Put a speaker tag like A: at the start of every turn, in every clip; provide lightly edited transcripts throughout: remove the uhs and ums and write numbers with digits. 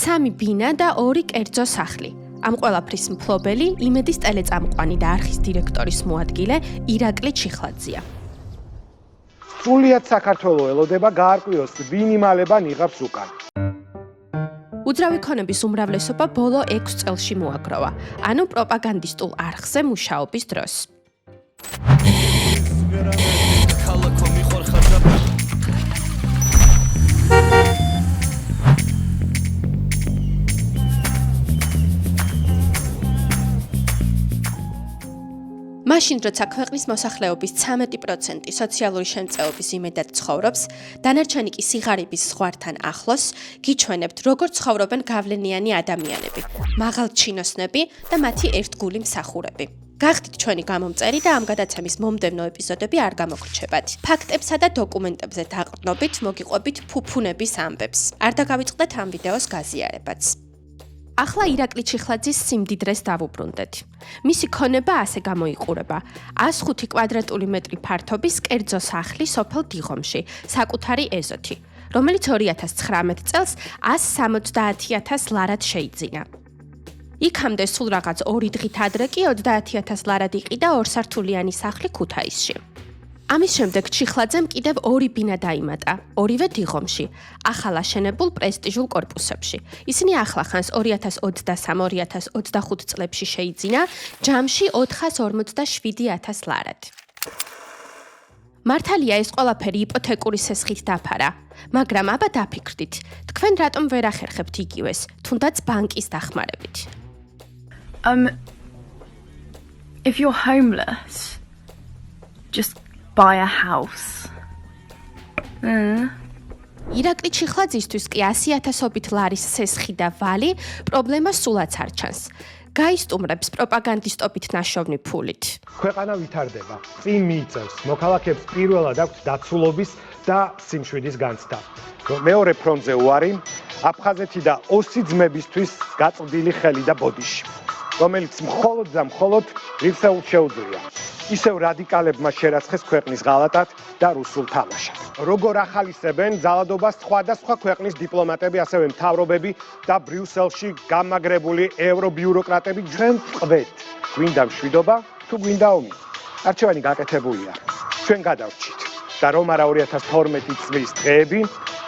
A: 3 ბინა და 2 კერძო სახლი. ამ ყველაფრის მფლობელი იმედის ტელეწამყვანი და არხის დირექტორის მოადგილე ირაკლი ჩიხლაძეა.
B: სრულიად საქართველოს ელოდება გაარკვიოს მინიმალება ნიღაბს უკან.
A: უძრავი ქონების უმრავლესობა ბოლო 6 წელში მოაგროვა, ანუ პროპაგანდისტულ არხზე მუშაობის დროს. მაშინ, როცა ქვეყნის მოსახლეობის 13% სოციალური შემწეობის იმედად ცხოვრობს, დანარჩენი კი სიღარიბის ზღვართან ახლოს, გიჩვენებთ, როგორ ცხოვრობენ გავლენიანი ადამიანები, მაღალჩინოსნები და მათი ერთგული მსახურები. გახდით ჩვენი გამომწერი და ამ გადაცემის მომდევნო ეპიზოდები არ გამოგრჩებათ. ფაქტებსა და დოკუმენტებზე დაყრდნობით, მოგიყვებით ფუფუნების ამბებს. არ დაგავიწყდეთ ამ ვიდეოს გაზიარებაც. ახლა ირაკლი ჩიხლაძის სიმდიდრეს დავუბრუნდეთ. მისი ქონება ასე გამოიყურება: 105 კვადრატული მეტრი ფართობის კერძო სახლი სოფელ დიღომში, საკუთარი ეზოთი, რომელიც 2019 წელს 170.000 ლარად შეიძინა. იქამდე სულ რაღაც 2 დღით ადრე კი 30.000 ლარად იყიდა 2 სართულიანი სახლი ქუთაისში. ამის შემდეგ ჩიხლაძემ კიდევ 2 ბინა დაიმატა, ორივე დიღომში, ახალ აშენებულ პრესტიჟულ კორპუსებში. ისინი ახლახანს 2023-2025 წლებში შეიძინა ჯამში 457.000 ლარად. მართალია ეს ყველაფერი იპოთეკური სესხით დაფარა, მაგრამ აბა დაფიქრდით, თქვენ რატომ ვერ ახერხებთ იგივეს, თუნდაც ბანკის დახმარებით?
C: If you're homeless, just buy a house.
A: ირაკლი ჩიხლაძისთვის კი 100.000-ობით ლარის სესხი და ვალი პრობლემას სულაც არ ჩანს. გაისტუმრებს პროპაგანდისტობით ნაშოვნი ფულით.
B: ქვეყანა ვითარდება, წინ მიიწევს, მოქალაქეებს პირველად აქვს დაცულობის და სიმშვიდის განცდა. მეორე ფრონტზე უარი, აფხაზეთი და ოსი ძმებისთვის გაწყვდილი ხელი და ბოდიში, რომელიც მხოლოდ და მხოლოდ რიხსეულს შეუძლია. ისევ რადიკალებმა შერაცხეს ქვეყნის ღალატად და რუსულ თამაშად. როგორ ახალისებენ ძალადობას სხვადასხვა ქვეყნის დიპლომატები, ასევე მთავრობები და ბრიუსელში გამაგრებული ევრობიუროკრატები, ჩვენ ვყვეთ. გვინდა მშვიდობა თუ გვინდა ომი? არჩევანი გაკეთებულია. ჩვენ გადავრჩით. და რომ არა 2012 წლის დღეები,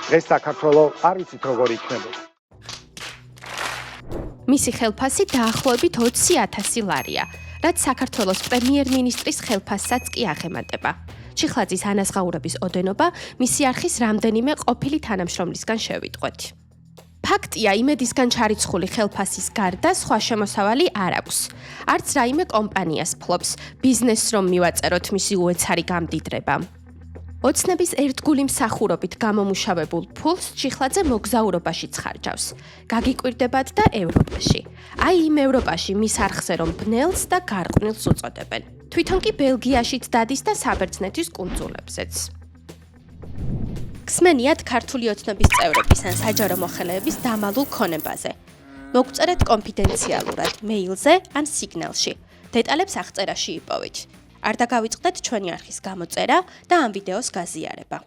B: დღეს საქართველოს არ ვიცით როგორ იქნებოდა.
A: მისი ხელფასი დაახლოებით 20.000 ლარია, რაც საქართველოს პრემიერ-მინისტრის ხელფასსაც კი აღემატება. ჩიხლაძის ანაზღაურების ოდენობა მისი არხის რამდენიმე ყოფილი თანამშრომლისგან შევიტყვეთ. ფაქტია, იმედისგან ჩარიცხული ხელფასის გარდა სხვა შემოსავალი არ აქვს. არც რაიმე კომპანიას ფლობს ბიზნესს რომ მივაწეროთ მისი უეცარი გამდიდრება. ოცნების ერთგული მსახურობით გამომუშავებულ ფულს ჩიხლაძე მოგზაურობაშიც ხარჯავს. გაგიკვირდებათ და ევროპაში. აი იმ ევროპაში მის არხზე რომ ბნელს და გარყვნილს უწოდებენ. თვითონ კი ბელგიაშიც დადის და საბერძნეთის კუნძულებზეც. გსმენიათ ქართული ოცნების წევრების ან საჯარო მოხელეების დამალულ ქონებაზე. მოგწერეთ კონფიდენციალურად მეილზე ან სიგნალში. დეტალებს აღწერაში იპოვით. არ დაგავიწყდეთ ჩვენი არხის გამოწერა და ამ ვიდეოს გაზიარება.